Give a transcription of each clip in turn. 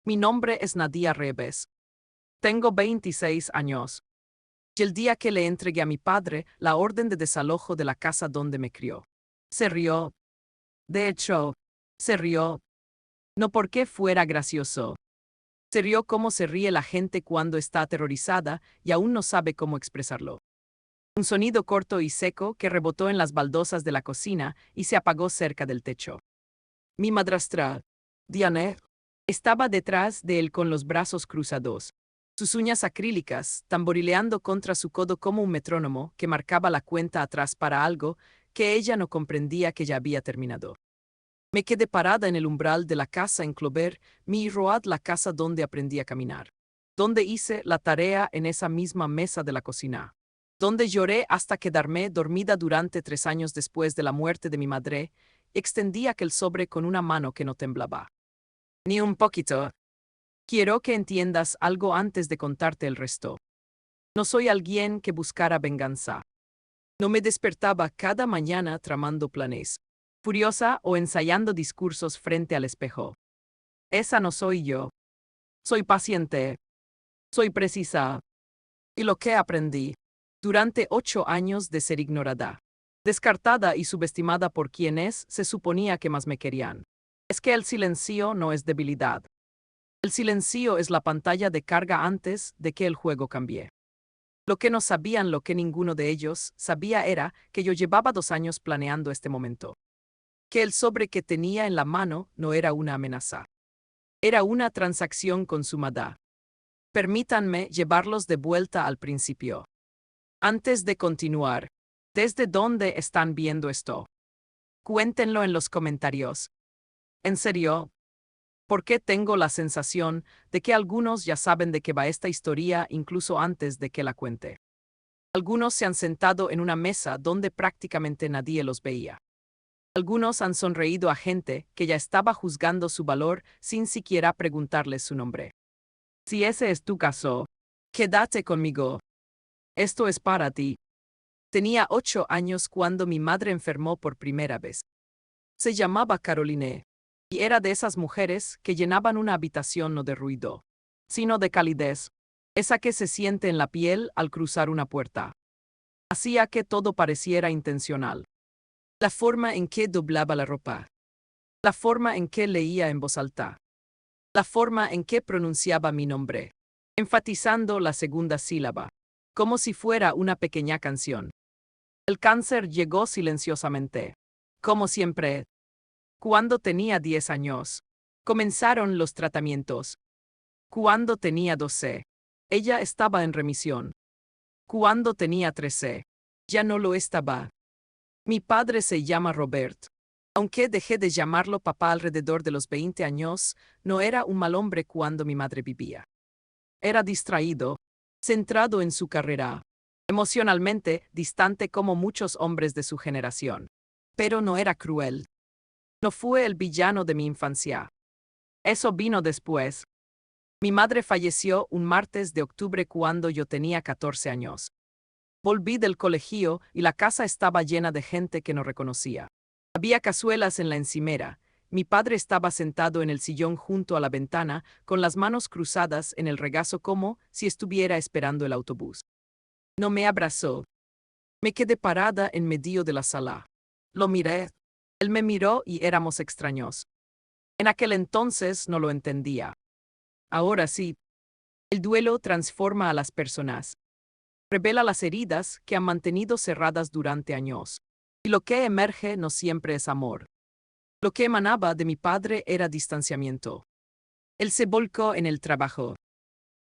Mi nombre es Nadia Reves. Tengo 26 años. Y el día que le entregué a mi padre la orden de desalojo de la casa donde me crió, se rió. De hecho, se rió. No porque fuera gracioso. Se rió como se ríe la gente cuando está aterrorizada y aún no sabe cómo expresarlo. Un sonido corto y seco que rebotó en las baldosas de la cocina y se apagó cerca del techo. Mi madrastra, Diane, estaba detrás de él con los brazos cruzados, sus uñas acrílicas tamborileando contra su codo como un metrónomo que marcaba la cuenta atrás para algo que ella no comprendía que ya había terminado. Me quedé parada en el umbral de la casa en Clover, mi Road, la casa donde aprendí a caminar, donde hice la tarea en esa misma mesa de la cocina, donde lloré hasta quedarme dormida durante 3 años después de la muerte de mi madre. Extendí aquel sobre con una mano que no temblaba. Ni un poquito. Quiero que entiendas algo antes de contarte el resto. No soy alguien que buscara venganza. No me despertaba cada mañana tramando planes, furiosa o ensayando discursos frente al espejo. Esa no soy yo. Soy paciente. Soy precisa. Y lo que aprendí durante 8 años de ser ignorada, descartada y subestimada por quienes se suponía que más me querían, es que el silencio no es debilidad. El silencio es la pantalla de carga antes de que el juego cambie. Lo que no sabían, lo que ninguno de ellos sabía, era que yo llevaba 2 años planeando este momento. Que el sobre que tenía en la mano no era una amenaza. Era una transacción consumada. Permítanme llevarlos de vuelta al principio. Antes de continuar, ¿desde dónde están viendo esto? Cuéntenlo en los comentarios. ¿En serio? ¿Por qué tengo la sensación de que algunos ya saben de qué va esta historia incluso antes de que la cuente? Algunos se han sentado en una mesa donde prácticamente nadie los veía. Algunos han sonreído a gente que ya estaba juzgando su valor sin siquiera preguntarles su nombre. Si ese es tu caso, quédate conmigo. Esto es para ti. Tenía 8 años cuando mi madre enfermó por primera vez. Se llamaba Caroline, y era de esas mujeres que llenaban una habitación no de ruido, sino de calidez, esa que se siente en la piel al cruzar una puerta. Hacía que todo pareciera intencional. La forma en que doblaba la ropa, la forma en que leía en voz alta, la forma en que pronunciaba mi nombre, enfatizando la segunda sílaba, como si fuera una pequeña canción. El cáncer llegó silenciosamente, como siempre. Cuando tenía 10 años, comenzaron los tratamientos. Cuando tenía 12, ella estaba en remisión. Cuando tenía 13, ya no lo estaba. Mi padre se llama Robert. Aunque dejé de llamarlo papá alrededor de los 20 años, no era un mal hombre cuando mi madre vivía. Era distraído, centrado en su carrera, emocionalmente distante como muchos hombres de su generación. Pero no era cruel. No fue el villano de mi infancia. Eso vino después. Mi madre falleció un martes de octubre cuando yo tenía 14 años. Volví del colegio y la casa estaba llena de gente que no reconocía. Había cazuelas en la encimera. Mi padre estaba sentado en el sillón junto a la ventana, con las manos cruzadas en el regazo como si estuviera esperando el autobús. No me abrazó. Me quedé parada en medio de la sala. Lo miré. Él me miró y éramos extraños. En aquel entonces no lo entendía. Ahora sí. El duelo transforma a las personas. Revela las heridas que han mantenido cerradas durante años. Y lo que emerge no siempre es amor. Lo que emanaba de mi padre era distanciamiento. Él se volcó en el trabajo.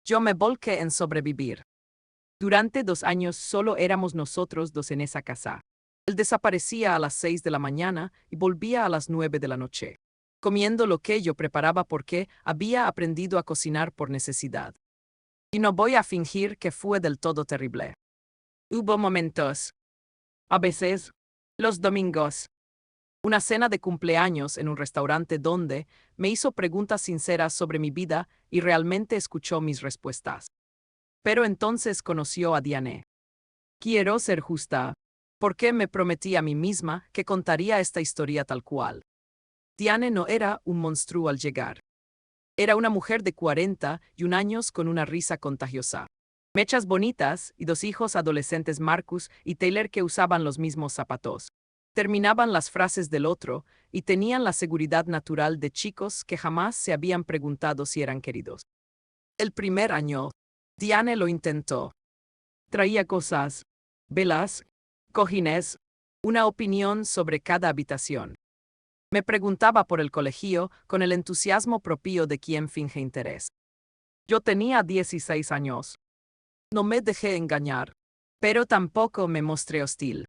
Yo me volqué en sobrevivir. Durante 2 años solo éramos nosotros dos en esa casa. Él desaparecía a las 6 de la mañana y volvía a las 9 de la noche, comiendo lo que yo preparaba porque había aprendido a cocinar por necesidad. Y no voy a fingir que fue del todo terrible. Hubo momentos. A veces, los domingos. Una cena de cumpleaños en un restaurante donde me hizo preguntas sinceras sobre mi vida y realmente escuchó mis respuestas. Pero entonces conoció a Diane. Quiero ser justa, porque me prometí a mí misma que contaría esta historia tal cual. Diane no era un monstruo al llegar. Era una mujer de 41 años con una risa contagiosa. Mechas bonitas y 2 hijos adolescentes, Marcus y Taylor, que usaban los mismos zapatos. Terminaban las frases del otro y tenían la seguridad natural de chicos que jamás se habían preguntado si eran queridos. El primer año, Diane lo intentó. Traía cosas, velas, cojines, una opinión sobre cada habitación. Me preguntaba por el colegio con el entusiasmo propio de quien finge interés. Yo tenía 16 años. No me dejé engañar, pero tampoco me mostré hostil.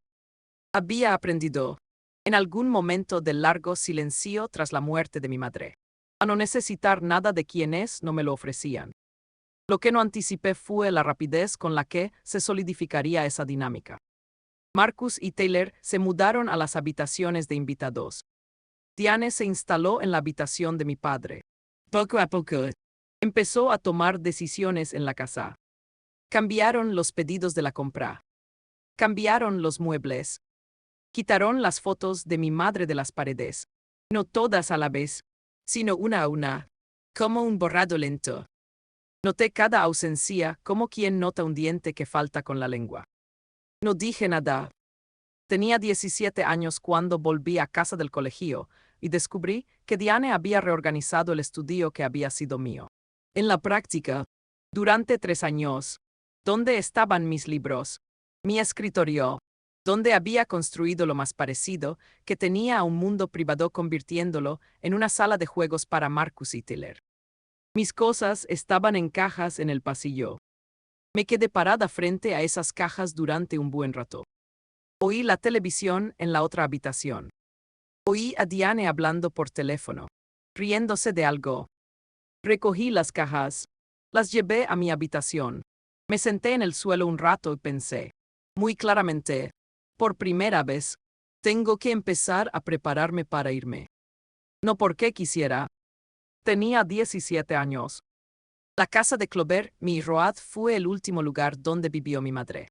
Había aprendido, en algún momento del largo silencio tras la muerte de mi madre, a no necesitar nada de quienes no me lo ofrecían. Lo que no anticipé fue la rapidez con la que se solidificaría esa dinámica. Marcus y Taylor se mudaron a las habitaciones de invitados. Diane se instaló en la habitación de mi padre. Poco a poco, empezó a tomar decisiones en la casa. Cambiaron los pedidos de la compra. Cambiaron los muebles. Quitaron las fotos de mi madre de las paredes. No todas a la vez, sino una a una, como un borrado lento. Noté cada ausencia como quien nota un diente que falta con la lengua. No dije nada. Tenía 17 años cuando volví a casa del colegio y descubrí que Diane había reorganizado el estudio que había sido mío. En la práctica, durante 3 años, ¿dónde estaban mis libros? Mi escritorio, donde había construido lo más parecido que tenía a un mundo privado, convirtiéndolo en una sala de juegos para Marcus y Taylor. Mis cosas estaban en cajas en el pasillo. Me quedé parada frente a esas cajas durante un buen rato. Oí la televisión en la otra habitación. Oí a Diane hablando por teléfono, riéndose de algo. Recogí las cajas, las llevé a mi habitación. Me senté en el suelo un rato y pensé, muy claramente, por primera vez, tengo que empezar a prepararme para irme. No porque quisiera. Tenía 17 años. La casa de Clover, mi Road, fue el último lugar donde vivió mi madre.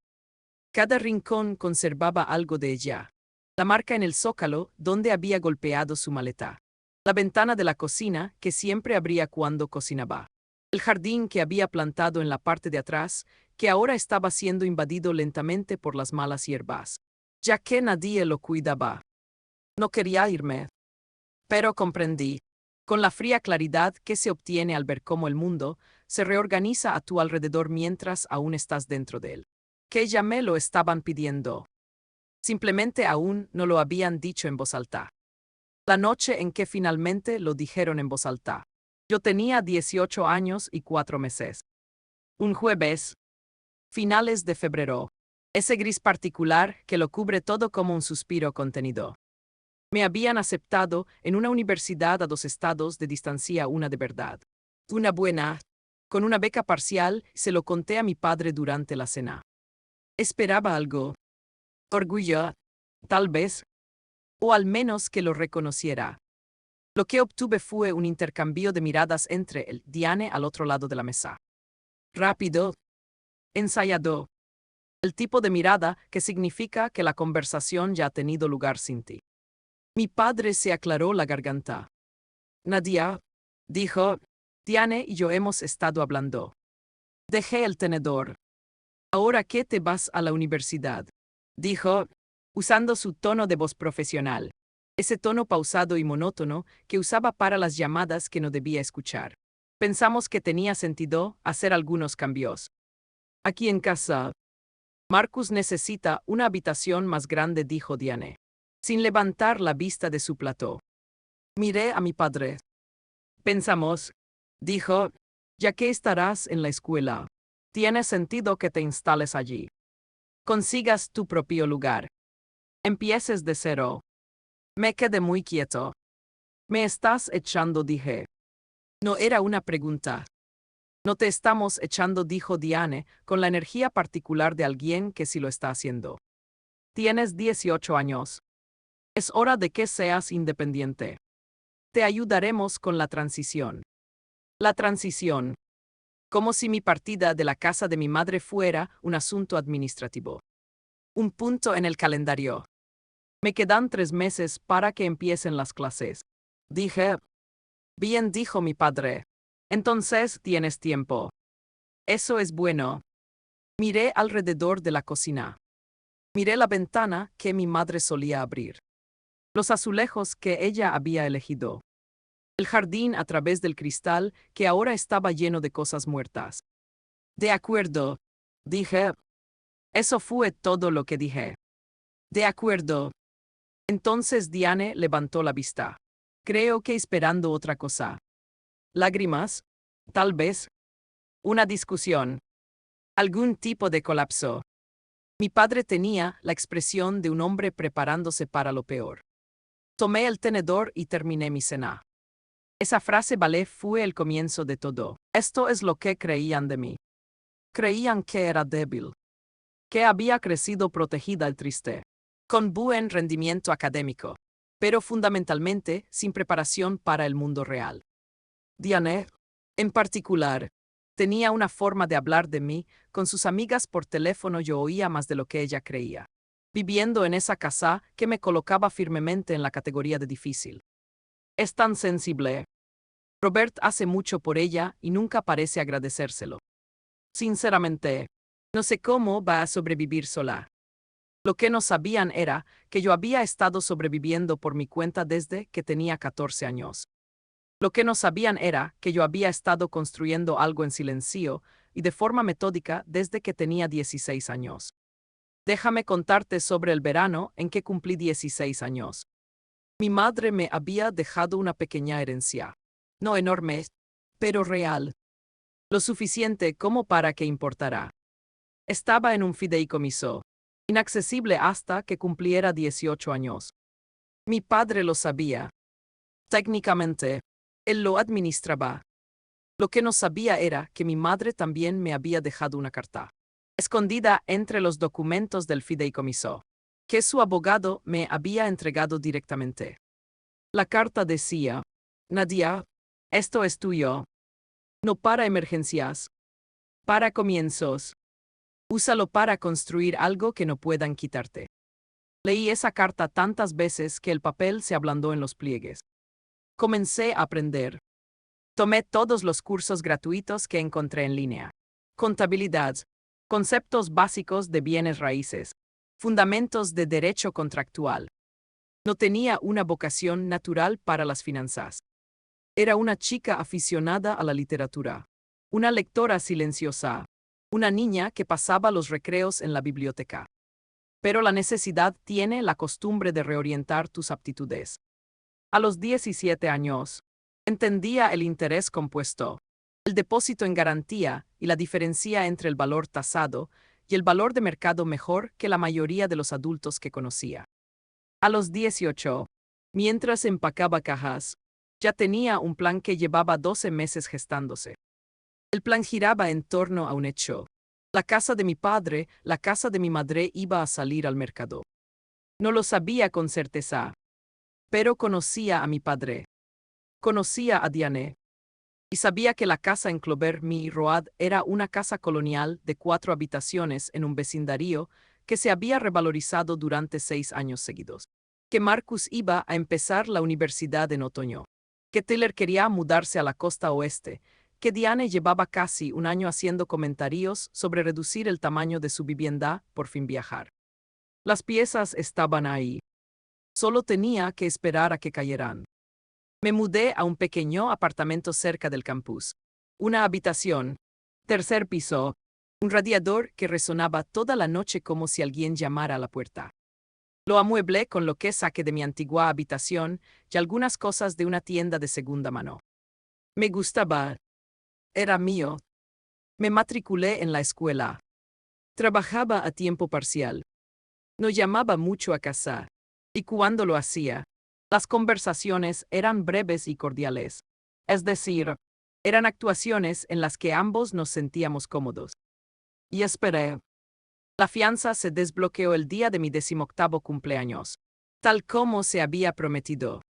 Cada rincón conservaba algo de ella. La marca en el zócalo donde había golpeado su maleta. La ventana de la cocina que siempre abría cuando cocinaba. El jardín que había plantado en la parte de atrás, que ahora estaba siendo invadido lentamente por las malas hierbas, ya que nadie lo cuidaba. No quería irme. Pero comprendí, con la fría claridad que se obtiene al ver cómo el mundo se reorganiza a tu alrededor mientras aún estás dentro de él, que ya me lo estaban pidiendo. Simplemente aún no lo habían dicho en voz alta. La noche en que finalmente lo dijeron en voz alta, yo tenía 18 años y 4 meses. Un jueves, finales de febrero, ese gris particular que lo cubre todo como un suspiro contenido. Me habían aceptado en una universidad a 2 estados de distancia, una de verdad. Una buena, con una beca parcial, se lo conté a mi padre durante la cena. Esperaba algo. Orgullo, tal vez. O al menos que lo reconociera. Lo que obtuve fue un intercambio de miradas entre él y Diane al otro lado de la mesa. Rápido. Ensayado. El tipo de mirada que significa que la conversación ya ha tenido lugar sin ti. Mi padre se aclaró la garganta. Nadia, dijo, Diane y yo hemos estado hablando. Dejé el tenedor. Ahora que te vas a la universidad, dijo, usando su tono de voz profesional, ese tono pausado y monótono que usaba para las llamadas que no debía escuchar. Pensamos que tenía sentido hacer algunos cambios. Aquí en casa, Marcus necesita una habitación más grande, dijo Diane, sin levantar la vista de su plató. Miré a mi padre. Pensamos, dijo, ya que estarás en la escuela, tiene sentido que te instales allí. Consigas tu propio lugar. Empieces de cero. Me quedé muy quieto. Me estás echando, dije. No era una pregunta. No te estamos echando, dijo Diane, con la energía particular de alguien que sí lo está haciendo. Tienes 18 años. Es hora de que seas independiente. Te ayudaremos con la transición. La transición. Como si mi partida de la casa de mi madre fuera un asunto administrativo. Un punto en el calendario. Me quedan 3 meses para que empiecen las clases. Dije. Bien, dijo mi padre. Entonces tienes tiempo. Eso es bueno. Miré alrededor de la cocina. Miré la ventana que mi madre solía abrir. Los azulejos que ella había elegido. El jardín a través del cristal que ahora estaba lleno de cosas muertas. De acuerdo, dije. Eso fue todo lo que dije. De acuerdo. Entonces Diane levantó la vista. Creo que esperando otra cosa. Lágrimas, tal vez. Una discusión. Algún tipo de colapso. Mi padre tenía la expresión de un hombre preparándose para lo peor. Tomé el tenedor y terminé mi cena. Esa frase ballet fue el comienzo de todo. Esto es lo que creían de mí. Creían que era débil. Que había crecido protegida y triste. Con buen rendimiento académico. Pero fundamentalmente sin preparación para el mundo real. Diane, en particular, tenía una forma de hablar de mí, con sus amigas por teléfono yo oía más de lo que ella creía. Viviendo en esa casa que me colocaba firmemente en la categoría de difícil. Es tan sensible. Robert hace mucho por ella y nunca parece agradecérselo. Sinceramente, no sé cómo va a sobrevivir sola. Lo que no sabían era que yo había estado sobreviviendo por mi cuenta desde que tenía 14 años. Lo que no sabían era que yo había estado construyendo algo en silencio y de forma metódica desde que tenía 16 años. Déjame contarte sobre el verano en que cumplí 16 años. Mi madre me había dejado una pequeña herencia. No enorme, pero real. Lo suficiente como para que importara. Estaba en un fideicomiso. Inaccesible hasta que cumpliera 18 años. Mi padre lo sabía. Técnicamente, él lo administraba. Lo que no sabía era que mi madre también me había dejado una carta, escondida entre los documentos del fideicomiso, que su abogado me había entregado directamente. La carta decía: Nadia, esto es tuyo. No para emergencias. Para comienzos. Úsalo para construir algo que no puedan quitarte. Leí esa carta tantas veces que el papel se ablandó en los pliegues. Comencé a aprender. Tomé todos los cursos gratuitos que encontré en línea. Contabilidad, conceptos básicos de bienes raíces, fundamentos de derecho contractual. No tenía una vocación natural para las finanzas. Era una chica aficionada a la literatura, una lectora silenciosa, una niña que pasaba los recreos en la biblioteca. Pero la necesidad tiene la costumbre de reorientar tus aptitudes. A los 17 años, entendía el interés compuesto, el depósito en garantía y la diferencia entre el valor tasado y el valor de mercado mejor que la mayoría de los adultos que conocía. A los 18, mientras empacaba cajas, ya tenía un plan que llevaba 12 meses gestándose. El plan giraba en torno a un hecho. La casa de mi padre, la casa de mi madre iba a salir al mercado. No lo sabía con certeza, pero conocía a mi padre. Conocía a Diane. Y sabía que la casa en Clover Mill Road era una casa colonial de 4 habitaciones en un vecindario que se había revalorizado durante 6 años seguidos. Que Marcus iba a empezar la universidad en otoño. Que Taylor quería mudarse a la costa oeste. Que Diane llevaba casi un año haciendo comentarios sobre reducir el tamaño de su vivienda, por fin viajar. Las piezas estaban ahí. Solo tenía que esperar a que cayeran. Me mudé a un pequeño apartamento cerca del campus. Una habitación, 3er piso, un radiador que resonaba toda la noche como si alguien llamara a la puerta. Lo amueblé con lo que saqué de mi antigua habitación y algunas cosas de una tienda de segunda mano. Me gustaba. Era mío. Me matriculé en la escuela. Trabajaba a tiempo parcial. No llamaba mucho a casa. Y cuando lo hacía, las conversaciones eran breves y cordiales. Es decir, eran actuaciones en las que ambos nos sentíamos cómodos. Y esperé. La fianza se desbloqueó el día de mi 18º cumpleaños, tal como se había prometido.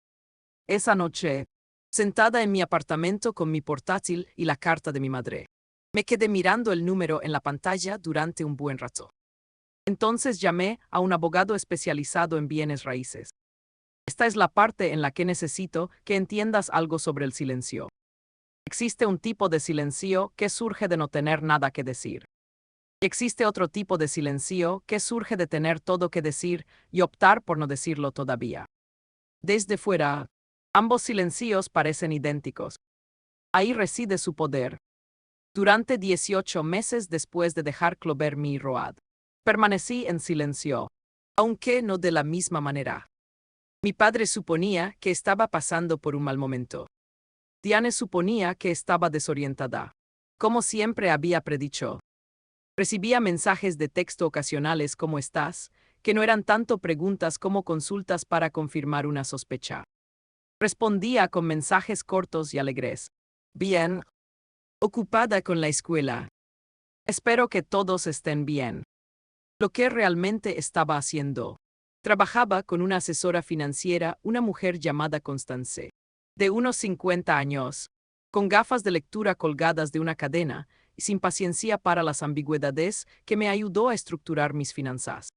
Esa noche, sentada en mi apartamento con mi portátil y la carta de mi madre, me quedé mirando el número en la pantalla durante un buen rato. Entonces llamé a un abogado especializado en bienes raíces. Esta es la parte en la que necesito que entiendas algo sobre el silencio. Existe un tipo de silencio que surge de no tener nada que decir. Existe otro tipo de silencio que surge de tener todo que decir y optar por no decirlo todavía. Desde fuera, ambos silencios parecen idénticos. Ahí reside su poder. Durante 18 meses después de dejar Clover Mi Road, permanecí en silencio, aunque no de la misma manera. Mi padre suponía que estaba pasando por un mal momento. Diane suponía que estaba desorientada, como siempre había predicho. Recibía mensajes de texto ocasionales como estás, que no eran tanto preguntas como consultas para confirmar una sospecha. Respondía con mensajes cortos y alegres. Bien. Ocupada con la escuela. Espero que todos estén bien. Lo que realmente estaba haciendo. Trabajaba con una asesora financiera, una mujer llamada Constance, de unos 50 años, con gafas de lectura colgadas de una cadena y sin paciencia para las ambigüedades, que me ayudó a estructurar mis finanzas.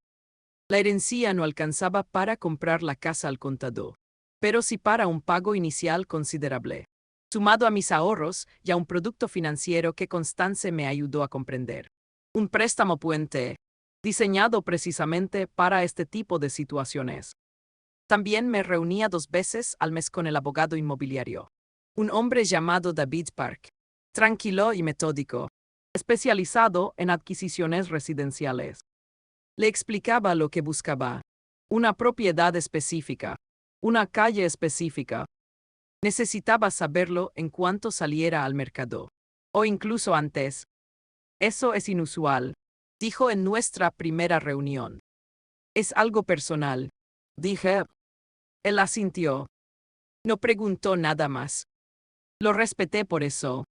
La herencia no alcanzaba para comprar la casa al contado, pero sí para un pago inicial considerable, sumado a mis ahorros y a un producto financiero que Constance me ayudó a comprender. Un préstamo puente, diseñado precisamente para este tipo de situaciones. También me reunía 2 veces al mes con el abogado inmobiliario, un hombre llamado David Park, tranquilo y metódico, especializado en adquisiciones residenciales. Le explicaba lo que buscaba: una propiedad específica, una calle específica. Necesitaba saberlo en cuanto saliera al mercado, o incluso antes. Eso es inusual, dijo en nuestra primera reunión. Es algo personal, dije. Él asintió. No preguntó nada más. Lo respeté por eso.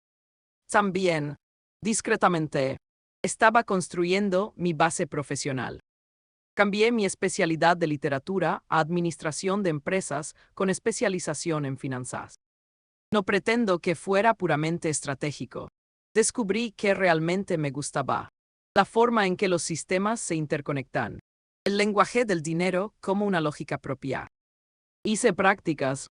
También, discretamente, estaba construyendo mi base profesional. Cambié mi especialidad de literatura a administración de empresas con especialización en finanzas. No pretendo que fuera puramente estratégico. Descubrí que realmente me gustaba la forma en que los sistemas se interconectan, el lenguaje del dinero como una lógica propia. Hice prácticas.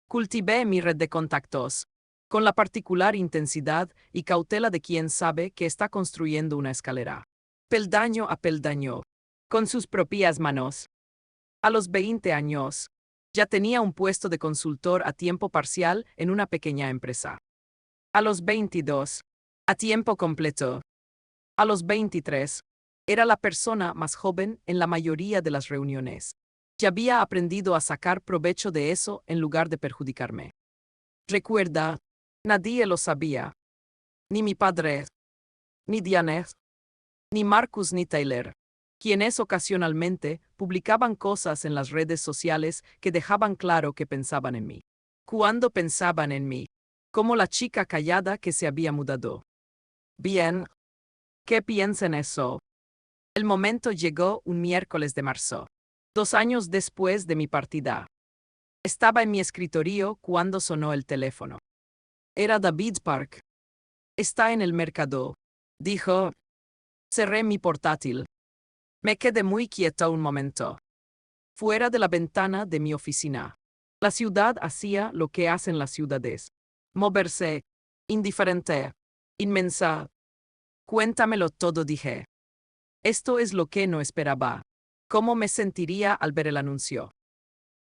Cultivé mi red de contactos, con la particular intensidad y cautela de quien sabe que está construyendo una escalera, peldaño a peldaño, con sus propias manos. A los 20 años, ya tenía un puesto de consultor a tiempo parcial en una pequeña empresa. A los 22, a tiempo completo. A los 23, era la persona más joven en la mayoría de las reuniones. Ya había aprendido a sacar provecho de eso en lugar de perjudicarme. Recuerda, nadie lo sabía. Ni mi padre, ni Diane, ni Marcus ni Taylor, quienes ocasionalmente publicaban cosas en las redes sociales que dejaban claro que pensaban en mí. Cuando pensaban en mí, como la chica callada que se había mudado. Bien. ¿Qué piensa en eso? El momento llegó un miércoles de marzo, 2 años después de mi partida. Estaba en mi escritorio cuando sonó el teléfono. Era David Park. Está en el mercado, dijo. Cerré mi portátil. Me quedé muy quieto un momento. Fuera de la ventana de mi oficina, la ciudad hacía lo que hacen las ciudades. Moverse, indiferente, inmensa. Cuéntamelo todo, dije. Esto es lo que no esperaba. ¿Cómo me sentiría al ver el anuncio?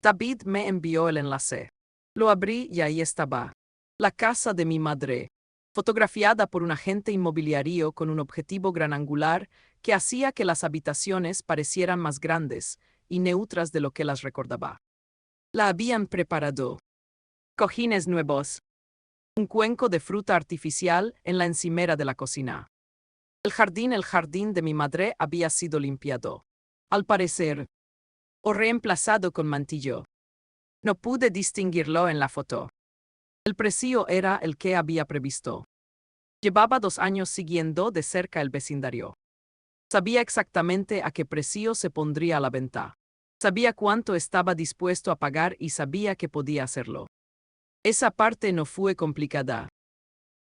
David me envió el enlace. Lo abrí y ahí estaba. La casa de mi madre, fotografiada por un agente inmobiliario con un objetivo gran angular que hacía que las habitaciones parecieran más grandes y neutras de lo que las recordaba. La habían preparado. Cojines nuevos. Un cuenco de fruta artificial en la encimera de la cocina. El jardín de mi madre había sido limpiado, al parecer, o reemplazado con mantillo. No pude distinguirlo en la foto. El precio era el que había previsto. Llevaba 2 años siguiendo de cerca el vecindario. Sabía exactamente a qué precio se pondría a la venta. Sabía cuánto estaba dispuesto a pagar y sabía que podía hacerlo. Esa parte no fue complicada.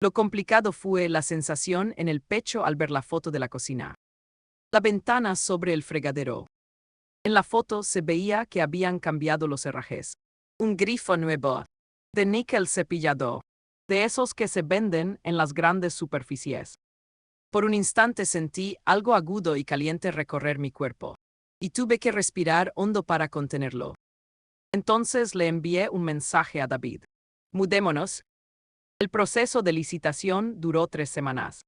Lo complicado fue la sensación en el pecho al ver la foto de la cocina. La ventana sobre el fregadero. En la foto se veía que habían cambiado los herrajes. Un grifo nuevo, de níquel cepillado. de esos que se venden en las grandes superficies. Por un instante sentí algo agudo y caliente recorrer mi cuerpo, y tuve que respirar hondo para contenerlo. Entonces le envié un mensaje a David. Mudémonos. El proceso de licitación duró 3 semanas.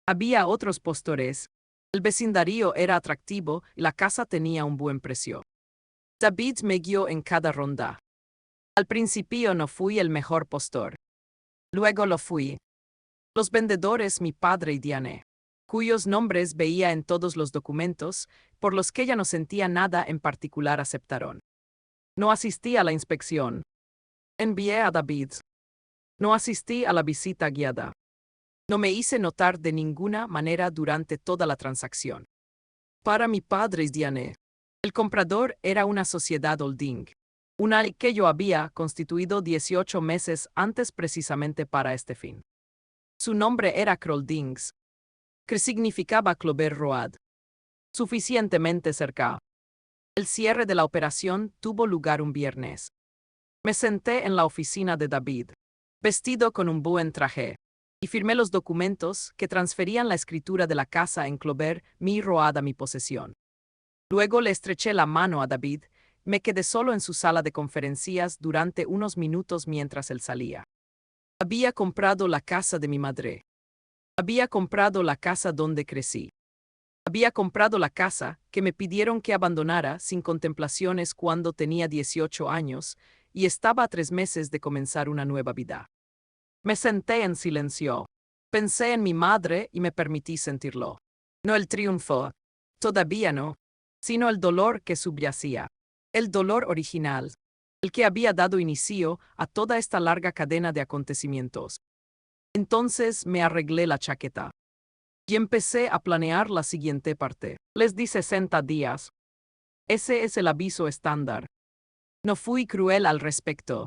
Había otros postores. El vecindario era atractivo y la casa tenía un buen precio. David me guió en cada ronda. Al principio no fui el mejor postor. Luego lo fui. Los vendedores, mi padre y Diane, cuyos nombres veía en todos los documentos, por los que ella no sentía nada en particular, aceptaron. No asistí a la inspección. Envié a David. No asistí a la visita guiada. No me hice notar de ninguna manera durante toda la transacción. Para mi padre y Diane, el comprador era una sociedad holding, una que yo había constituido 18 meses antes precisamente para este fin. Su nombre era Croldings, que significaba Clover Road. Suficientemente cerca. El cierre de la operación tuvo lugar un viernes. Me senté en la oficina de David, vestido con un buen traje, y firmé los documentos que transferían la escritura de la casa en Clover Road a mi posesión. Luego le estreché la mano a David. Me quedé solo en su sala de conferencias durante unos minutos mientras él salía. Había comprado la casa de mi madre. Había comprado la casa donde crecí. Había comprado la casa que me pidieron que abandonara sin contemplaciones cuando tenía 18 años y estaba a 3 meses de comenzar una nueva vida. Me senté en silencio. Pensé en mi madre y me permití sentirlo. No el triunfo, todavía no, sino el dolor que subyacía. El dolor original, el que había dado inicio a toda esta larga cadena de acontecimientos. Entonces me arreglé la chaqueta y empecé a planear la siguiente parte. Les di 60 días. Ese es el aviso estándar. No fui cruel al respecto.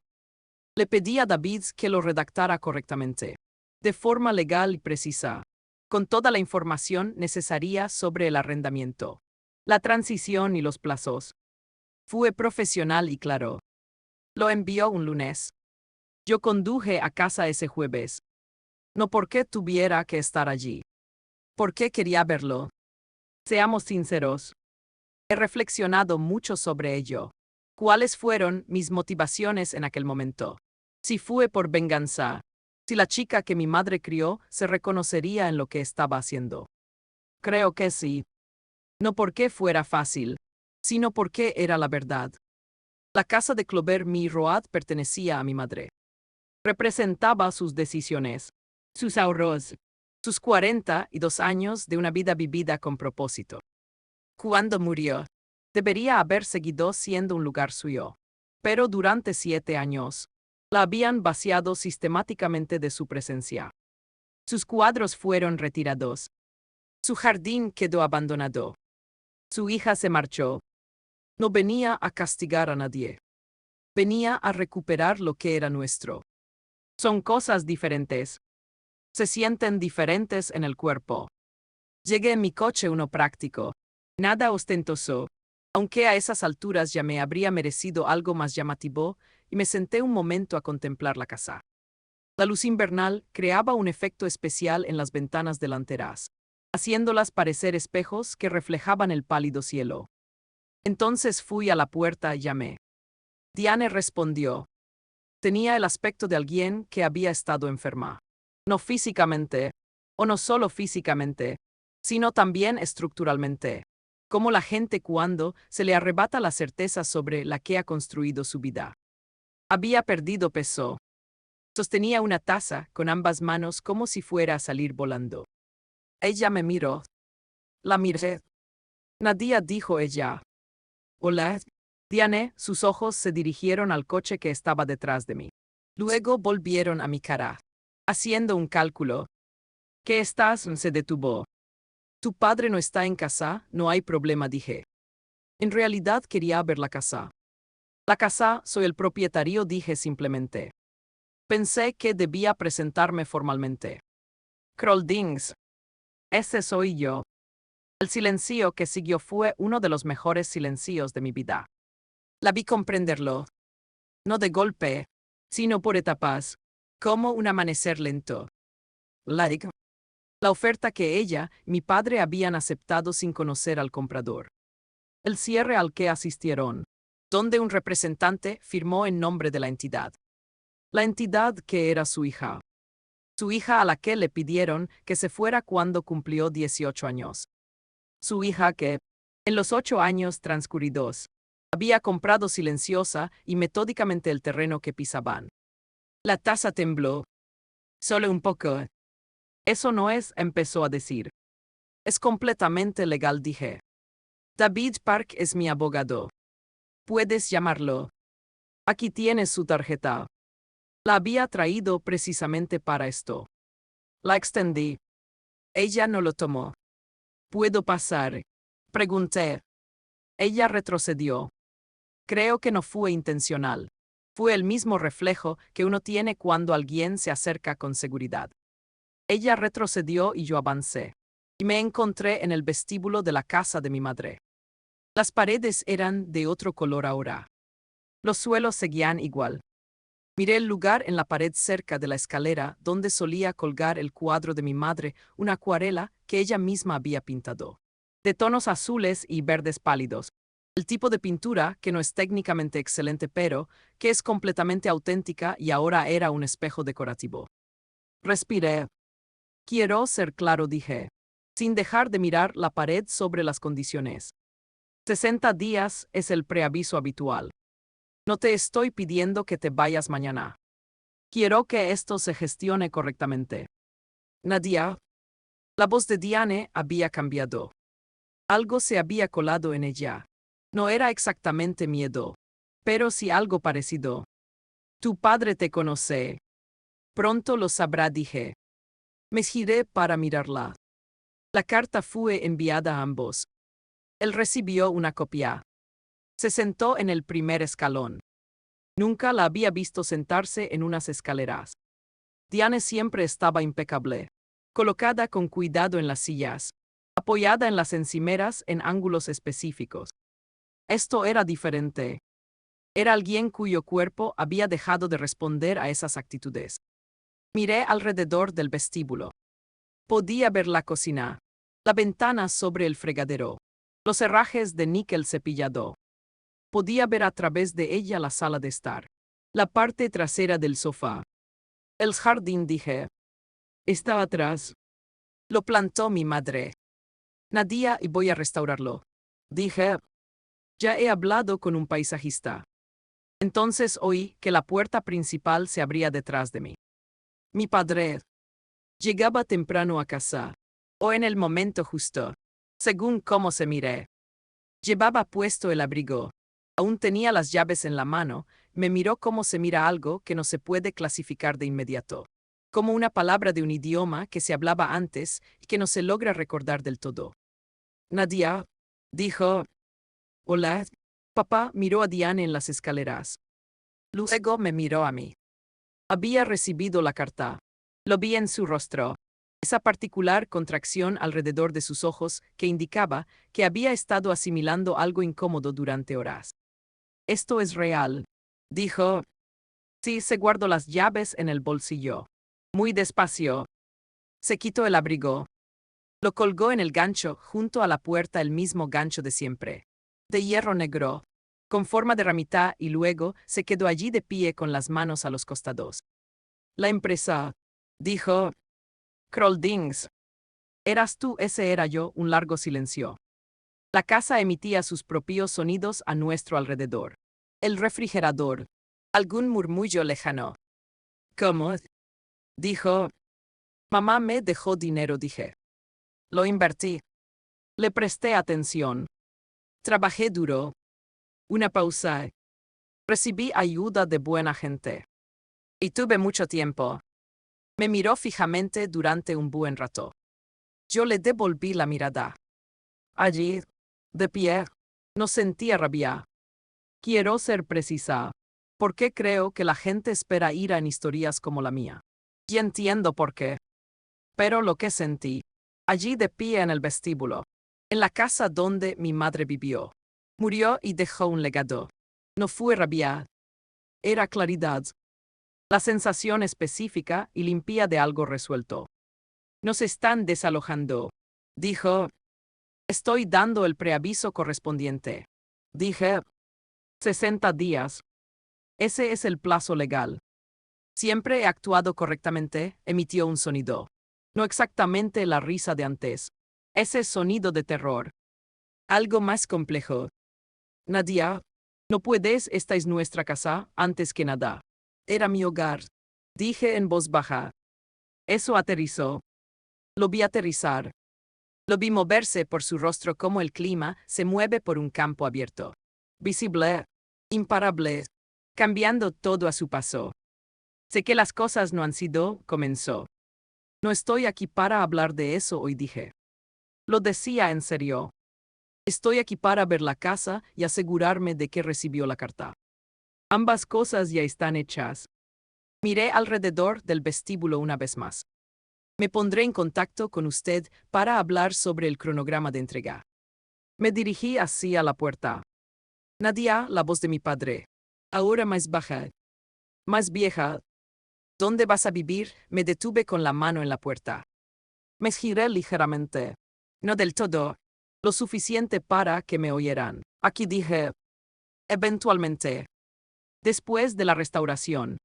Le pedí a David que lo redactara correctamente, de forma legal y precisa, con toda la información necesaria sobre el arrendamiento, la transición y los plazos. Fue profesional y claro. Lo envió un lunes. Yo conduje a casa ese jueves. No porque tuviera que estar allí. Porque quería verlo. Seamos sinceros. He reflexionado mucho sobre ello. ¿Cuáles fueron mis motivaciones en aquel momento? Si fue por venganza. Si la chica que mi madre crió se reconocería en lo que estaba haciendo. Creo que sí. No porque fuera fácil, sino porque era la verdad. La casa de Clover Road pertenecía a mi madre. Representaba sus decisiones, sus ahorros, sus 42 años de una vida vivida con propósito. Cuando murió, debería haber seguido siendo un lugar suyo. Pero durante 7 años, la habían vaciado sistemáticamente de su presencia. Sus cuadros fueron retirados. Su jardín quedó abandonado. Su hija se marchó. No venía a castigar a nadie. Venía a recuperar lo que era nuestro. Son cosas diferentes. Se sienten diferentes en el cuerpo. Llegué en mi coche uno práctico. Nada ostentoso, aunque a esas alturas ya me habría merecido algo más llamativo, y me senté un momento a contemplar la casa. La luz invernal creaba un efecto especial en las ventanas delanteras, haciéndolas parecer espejos que reflejaban el pálido cielo. Entonces fui a la puerta y llamé. Diane respondió. Tenía el aspecto de alguien que había estado enferma. No físicamente, o no solo físicamente, sino también estructuralmente, como la gente cuando se le arrebata la certeza sobre la que ha construido su vida. Había perdido peso. Sostenía una taza con ambas manos como si fuera a salir volando. Ella me miró. La miré. Nadia, dijo ella. Hola. Diane, sus ojos se dirigieron al coche que estaba detrás de mí. Luego volvieron a mi cara. Haciendo un cálculo. ¿Qué estás? Se detuvo. Tu padre no está en casa, no hay problema, dije. En realidad quería ver la casa. La casa, soy el propietario, dije simplemente. Pensé que debía presentarme formalmente. Croldings. Ese soy yo. El silencio que siguió fue uno de los mejores silencios de mi vida. La vi comprenderlo. No de golpe, sino por etapas. Como un amanecer lento. Like. La oferta que ella, mi padre habían aceptado sin conocer al comprador. El cierre al que asistieron, donde un representante firmó en nombre de la entidad. La entidad que era su hija. Su hija a la que le pidieron que se fuera cuando cumplió 18 años. Su hija que, en los 8 años transcurridos, había comprado silenciosa y metódicamente el terreno que pisaban. La taza tembló. Solo un poco. Eso no es, empezó a decir. Es completamente legal, dije. David Park es mi abogado. Puedes llamarlo. Aquí tienes su tarjeta. La había traído precisamente para esto. La extendí. Ella no lo tomó. ¿Puedo pasar? Pregunté. Ella retrocedió. Creo que no fue intencional. Fue el mismo reflejo que uno tiene cuando alguien se acerca con seguridad. Ella retrocedió y yo avancé. Y me encontré en el vestíbulo de la casa de mi madre. Las paredes eran de otro color ahora. Los suelos seguían igual. Miré el lugar en la pared cerca de la escalera donde solía colgar el cuadro de mi madre, una acuarela que ella misma había pintado. De tonos azules y verdes pálidos. El tipo de pintura que no es técnicamente excelente pero que es completamente auténtica y ahora era un espejo decorativo. Respiré. Quiero ser claro, dije, sin dejar de mirar la pared sobre las condiciones. 60 días es el preaviso habitual. No te estoy pidiendo que te vayas mañana. Quiero que esto se gestione correctamente. Nadia. La voz de Diane había cambiado. Algo se había colado en ella. No era exactamente miedo, pero sí algo parecido. Tu padre te conoce. Pronto lo sabrá, dije. Me giré para mirarla. La carta fue enviada a ambos. Él recibió una copia. Se sentó en el primer escalón. Nunca la había visto sentarse en unas escaleras. Diane siempre estaba impecable, colocada con cuidado en las sillas, apoyada en las encimeras en ángulos específicos. Esto era diferente. Era alguien cuyo cuerpo había dejado de responder a esas actitudes. Miré alrededor del vestíbulo. Podía ver la cocina, la ventana sobre el fregadero, los herrajes de níquel cepillado. Podía ver a través de ella la sala de estar, la parte trasera del sofá. El jardín, dije. Está atrás. Lo plantó mi madre. Nadia, y voy a restaurarlo. Dije. Ya he hablado con un paisajista. Entonces oí que la puerta principal se abría detrás de mí. Mi padre llegaba temprano a casa, o en el momento justo, según cómo se mire. Llevaba puesto el abrigo. Aún tenía las llaves en la mano, me miró como se mira algo que no se puede clasificar de inmediato. Como una palabra de un idioma que se hablaba antes y que no se logra recordar del todo. Nadia, dijo. Hola. Papá miró a Diane en las escaleras. Luego me miró a mí. Había recibido la carta. Lo vi en su rostro. Esa particular contracción alrededor de sus ojos que indicaba que había estado asimilando algo incómodo durante horas. Esto es real, dijo. Sí, se guardó las llaves en el bolsillo. Muy despacio. Se quitó el abrigo. Lo colgó en el gancho junto a la puerta, el mismo gancho de siempre. De hierro negro, con forma de ramita, y luego se quedó allí de pie con las manos a los costados. La empresa, dijo. Croldings. Eras tú, ese era yo, un largo silencio. La casa emitía sus propios sonidos a nuestro alrededor. El refrigerador. Algún murmullo lejano. ¿Cómo? Dijo. Mamá me dejó dinero, dije. Lo invertí. Le presté atención. Trabajé duro. Una pausa. Recibí ayuda de buena gente. Y tuve mucho tiempo. Me miró fijamente durante un buen rato. Yo le devolví la mirada. Allí, de pie, no sentía rabia. Quiero ser precisa. ¿Por qué creo que la gente espera ira en historias como la mía? Y entiendo por qué. Pero lo que sentí, allí de pie en el vestíbulo, en la casa donde mi madre vivió, murió y dejó un legado. No fue rabia. Era claridad. La sensación específica y limpia de algo resuelto. Nos están desalojando, dijo. Estoy dando el preaviso correspondiente. Dije. 60 días. Ese es el plazo legal. Siempre he actuado correctamente, emitió un sonido. No exactamente la risa de antes. Ese sonido de terror. Algo más complejo. Nadia, no puedes, esta es nuestra casa, antes que nada. Era mi hogar. Dije en voz baja. Eso aterrizó. Lo vi aterrizar. Lo vi moverse por su rostro como el clima se mueve por un campo abierto. Visible, imparable, cambiando todo a su paso. Sé que las cosas no han sido, comenzó. No estoy aquí para hablar de eso hoy, dije. Lo decía en serio. Estoy aquí para ver la casa y asegurarme de que recibió la carta. Ambas cosas ya están hechas. Miré alrededor del vestíbulo una vez más. Me pondré en contacto con usted para hablar sobre el cronograma de entrega. Me dirigí hacia la puerta. Nadia, la voz de mi padre. Ahora más baja. Más vieja. ¿Dónde vas a vivir? Me detuve con la mano en la puerta. Me giré ligeramente. No del todo. Lo suficiente para que me oyeran. Aquí, dije. Eventualmente. Después de la restauración.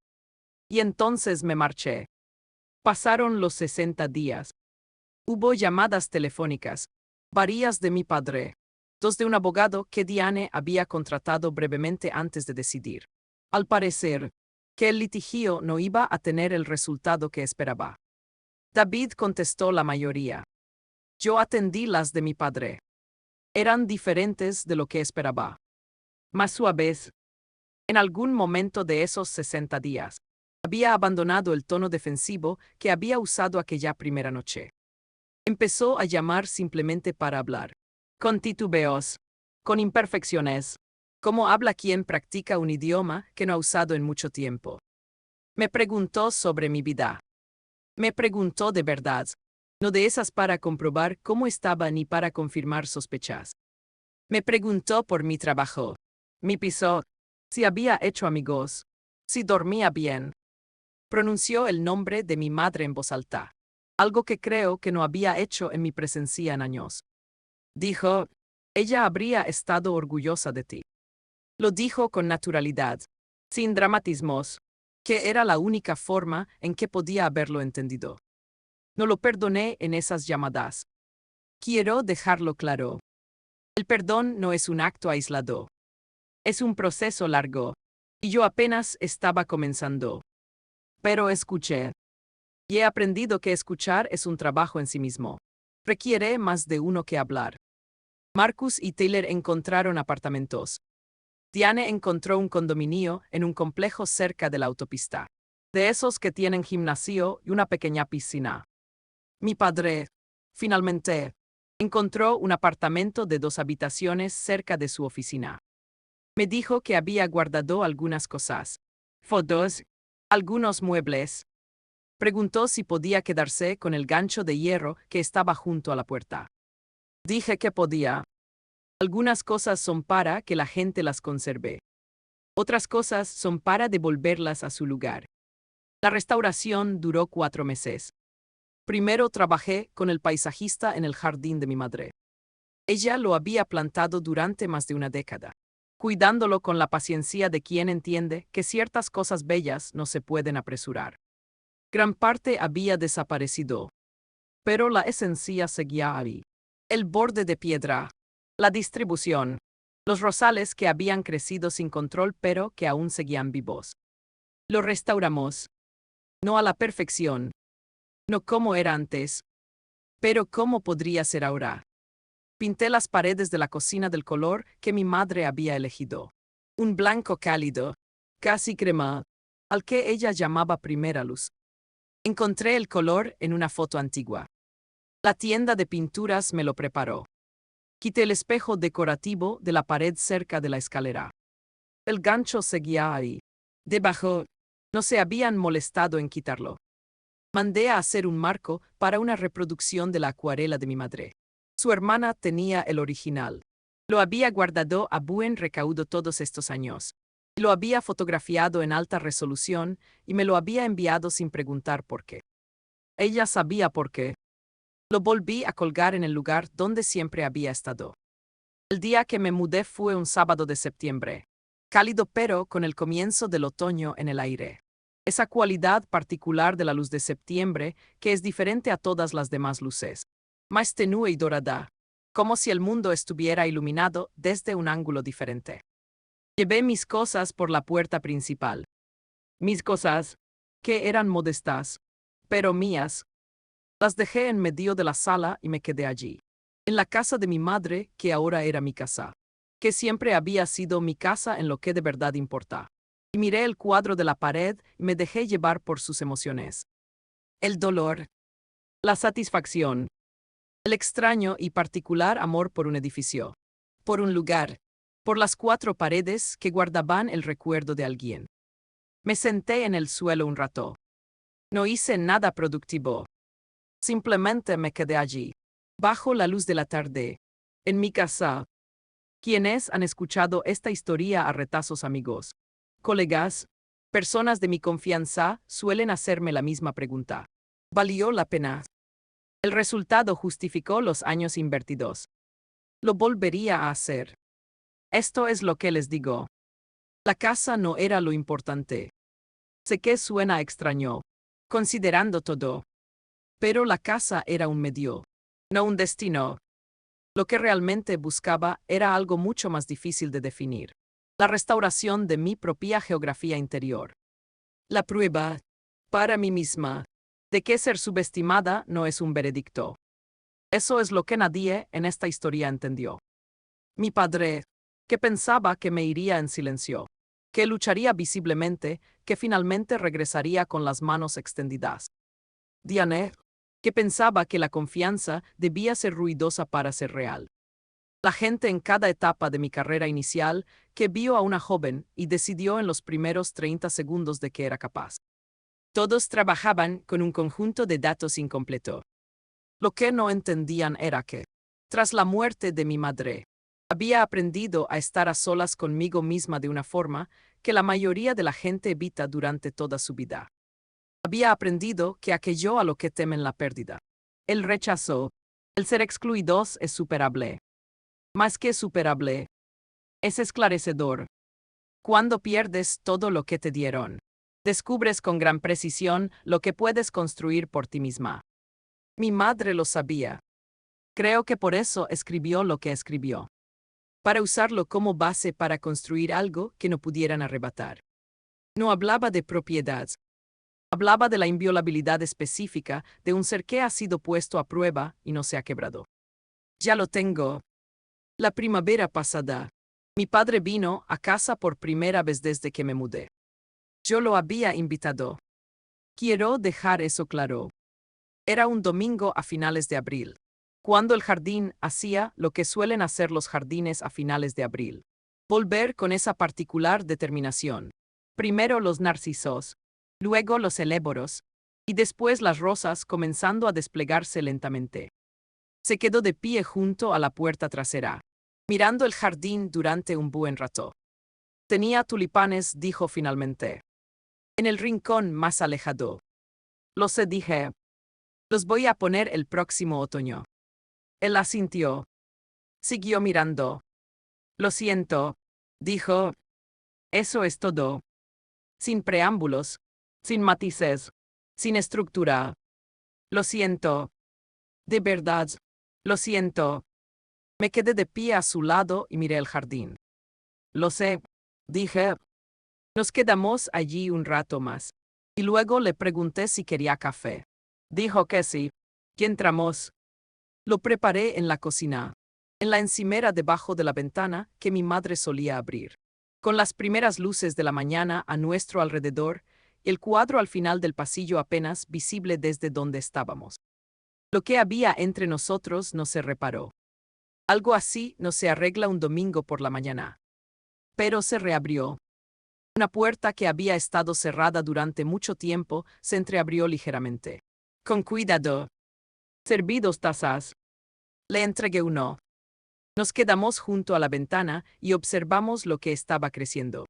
Y entonces me marché. Pasaron los 60 días. Hubo llamadas telefónicas. Varias de mi padre. Dos de un abogado que Diane había contratado brevemente antes de decidir. Al parecer, que el litigio no iba a tener el resultado que esperaba. David contestó la mayoría. Yo atendí las de mi padre. Eran diferentes de lo que esperaba. Más suaves. En algún momento de esos 60 días, había abandonado el tono defensivo que había usado aquella primera noche. Empezó a llamar simplemente para hablar. Con titubeos. Con imperfecciones. Como habla quien practica un idioma que no ha usado en mucho tiempo. Me preguntó sobre mi vida. Me preguntó de verdad. No de esas para comprobar cómo estaba ni para confirmar sospechas. Me preguntó por mi trabajo. Mi piso. Si había hecho amigos. Si dormía bien. Pronunció el nombre de mi madre en voz alta. Algo que creo que no había hecho en mi presencia en años. Dijo, ella habría estado orgullosa de ti. Lo dijo con naturalidad, sin dramatismos, que era la única forma en que podía haberlo entendido. No lo perdoné en esas llamadas. Quiero dejarlo claro. El perdón no es un acto aislado. Es un proceso largo. Y yo apenas estaba comenzando. Pero escuché. Y he aprendido que escuchar es un trabajo en sí mismo. Requiere más de uno que hablar. Marcus y Taylor encontraron apartamentos. Diane encontró un condominio en un complejo cerca de la autopista. De esos que tienen gimnasio y una pequeña piscina. Mi padre, finalmente, encontró un apartamento de 2 habitaciones cerca de su oficina. Me dijo que había guardado algunas cosas. Fotos, algunos muebles. Preguntó si podía quedarse con el gancho de hierro que estaba junto a la puerta. Dije que podía. Algunas cosas son para que la gente las conserve. Otras cosas son para devolverlas a su lugar. La restauración duró 4 meses. Primero trabajé con el paisajista en el jardín de mi madre. Ella lo había plantado durante más de una década, cuidándolo con la paciencia de quien entiende que ciertas cosas bellas no se pueden apresurar. Gran parte había desaparecido, pero la esencia seguía ahí. El borde de piedra, la distribución, los rosales que habían crecido sin control pero que aún seguían vivos. Lo restauramos. No a la perfección. No como era antes. Pero ¿cómo podría ser ahora? Pinté las paredes de la cocina del color que mi madre había elegido. Un blanco cálido, casi crema, al que ella llamaba primera luz. Encontré el color en una foto antigua. La tienda de pinturas me lo preparó. Quité el espejo decorativo de la pared cerca de la escalera. El gancho seguía ahí. Debajo, no se habían molestado en quitarlo. Mandé a hacer un marco para una reproducción de la acuarela de mi madre. Su hermana tenía el original. Lo había guardado a buen recaudo todos estos años. Lo había fotografiado en alta resolución y me lo había enviado sin preguntar por qué. Ella sabía por qué. Lo volví a colgar en el lugar donde siempre había estado. El día que me mudé fue un sábado de septiembre, cálido pero con el comienzo del otoño en el aire. Esa cualidad particular de la luz de septiembre que es diferente a todas las demás luces. Más tenue y dorada, como si el mundo estuviera iluminado desde un ángulo diferente. Llevé mis cosas por la puerta principal. Mis cosas, que eran modestas, pero mías, las dejé en medio de la sala y me quedé allí, en la casa de mi madre, que ahora era mi casa, que siempre había sido mi casa en lo que de verdad importa. Y miré el cuadro de la pared y me dejé llevar por sus emociones. El dolor, la satisfacción, el extraño y particular amor por un edificio, por un lugar, por las 4 paredes que guardaban el recuerdo de alguien. Me senté en el suelo un rato. No hice nada productivo. Simplemente me quedé allí, bajo la luz de la tarde, en mi casa. Quienes han escuchado esta historia a retazos, amigos, colegas, personas de mi confianza, suelen hacerme la misma pregunta. ¿Valió la pena? El resultado justificó los años invertidos. Lo volvería a hacer. Esto es lo que les digo. La casa no era lo importante. Sé que suena extraño, considerando todo. Pero la casa era un medio, no un destino. Lo que realmente buscaba era algo mucho más difícil de definir. La restauración de mi propia geografía interior. La prueba, para mí misma, de que ser subestimada no es un veredicto. Eso es lo que nadie en esta historia entendió. Mi padre, que pensaba que me iría en silencio, que lucharía visiblemente, que finalmente regresaría con las manos extendidas. Diane, que pensaba que la confianza debía ser ruidosa para ser real. La gente en cada etapa de mi carrera inicial que vio a una joven y decidió en los primeros 30 segundos de que era capaz. Todos trabajaban con un conjunto de datos incompleto. Lo que no entendían era que, tras la muerte de mi madre, había aprendido a estar a solas conmigo misma de una forma que la mayoría de la gente evita durante toda su vida. Había aprendido que aquello a lo que temen la pérdida, el rechazo, el ser excluidos es superable. Más que superable, es esclarecedor. Cuando pierdes todo lo que te dieron, descubres con gran precisión lo que puedes construir por ti misma. Mi madre lo sabía. Creo que por eso escribió lo que escribió. Para usarlo como base para construir algo que no pudieran arrebatar. No hablaba de propiedad. Hablaba de la inviolabilidad específica de un ser que ha sido puesto a prueba y no se ha quebrado. Ya lo tengo. La primavera pasada, mi padre vino a casa por primera vez desde que me mudé. Yo lo había invitado. Quiero dejar eso claro. Era un domingo a finales de abril, cuando el jardín hacía lo que suelen hacer los jardines a finales de abril. Volver con esa particular determinación. Primero los narcisos, luego los eléboros, y después las rosas comenzando a desplegarse lentamente. Se quedó de pie junto a la puerta trasera, mirando el jardín durante un buen rato. Tenía tulipanes, dijo finalmente. En el rincón más alejado. Lo sé, dije. Los voy a poner el próximo otoño. Él asintió. Siguió mirando. Lo siento, dijo. Eso es todo. Sin preámbulos, sin matices, sin estructura. Lo siento. De verdad, lo siento. Me quedé de pie a su lado y miré el jardín. Lo sé, dije. Nos quedamos allí un rato más. Y luego le pregunté si quería café. Dijo que sí. Y entramos. Lo preparé en la cocina, en la encimera debajo de la ventana que mi madre solía abrir. Con las primeras luces de la mañana a nuestro alrededor, el cuadro al final del pasillo apenas visible desde donde estábamos. Lo que había entre nosotros no se reparó. Algo así no se arregla un domingo por la mañana. Pero se reabrió. Una puerta que había estado cerrada durante mucho tiempo se entreabrió ligeramente. Con cuidado. Serví 2 tazas. Le entregué uno. Nos quedamos junto a la ventana y observamos lo que estaba creciendo.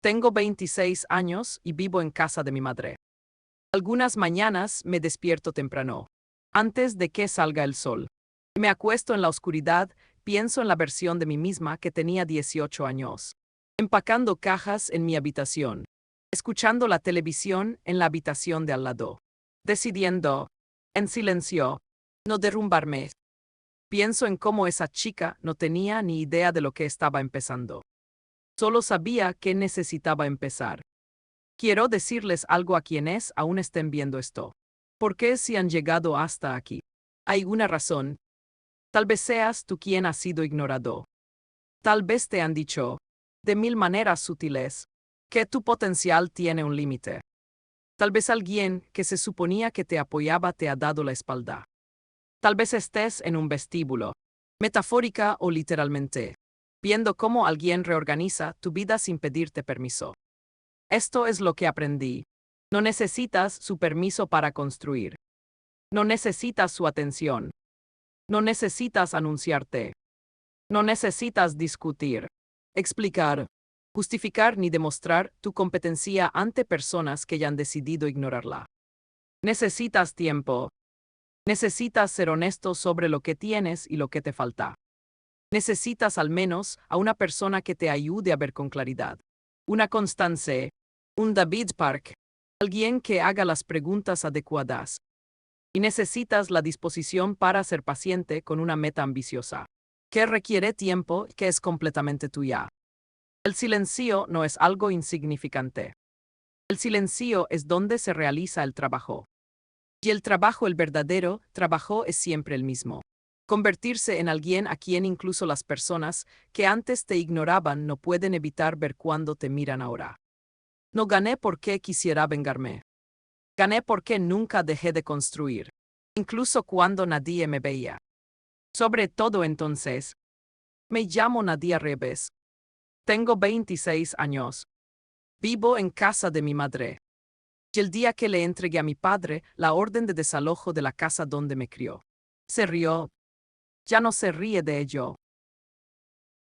Tengo 26 años y vivo en casa de mi madre. Algunas mañanas me despierto temprano, antes de que salga el sol. Me acuesto en la oscuridad, pienso en la versión de mí misma que tenía 18 años, empacando cajas en mi habitación, escuchando la televisión en la habitación de al lado, decidiendo, en silencio, no derrumbarme. Pienso en cómo esa chica no tenía ni idea de lo que estaba empezando. Solo sabía que necesitaba empezar. Quiero decirles algo a quienes aún estén viendo esto. ¿Por qué si han llegado hasta aquí? Hay una razón. Tal vez seas tú quien ha sido ignorado. Tal vez te han dicho, de mil maneras sutiles, que tu potencial tiene un límite. Tal vez alguien que se suponía que te apoyaba te ha dado la espalda. Tal vez estés en un vestíbulo, metafórica o literalmente, viendo cómo alguien reorganiza tu vida sin pedirte permiso. Esto es lo que aprendí. No necesitas su permiso para construir. No necesitas su atención. No necesitas anunciarte. No necesitas discutir, explicar, justificar ni demostrar tu competencia ante personas que ya han decidido ignorarla. Necesitas tiempo. Necesitas ser honesto sobre lo que tienes y lo que te falta. Necesitas al menos a una persona que te ayude a ver con claridad. Una Constance, un David Park, alguien que haga las preguntas adecuadas. Y necesitas la disposición para ser paciente con una meta ambiciosa, que requiere tiempo y que es completamente tuya. El silencio no es algo insignificante. El silencio es donde se realiza el trabajo. Y el trabajo, el verdadero trabajo, es siempre el mismo. Convertirse en alguien a quien incluso las personas que antes te ignoraban no pueden evitar ver cuando te miran ahora. No gané porque quisiera vengarme. Gané porque nunca dejé de construir, incluso cuando nadie me veía. Sobre todo entonces. Me llamo Nadia Reves. Tengo 26 años. Vivo en casa de mi madre. Y el día que le entregué a mi padre la orden de desalojo de la casa donde me crió, se rió. Ya no se ríe de ello.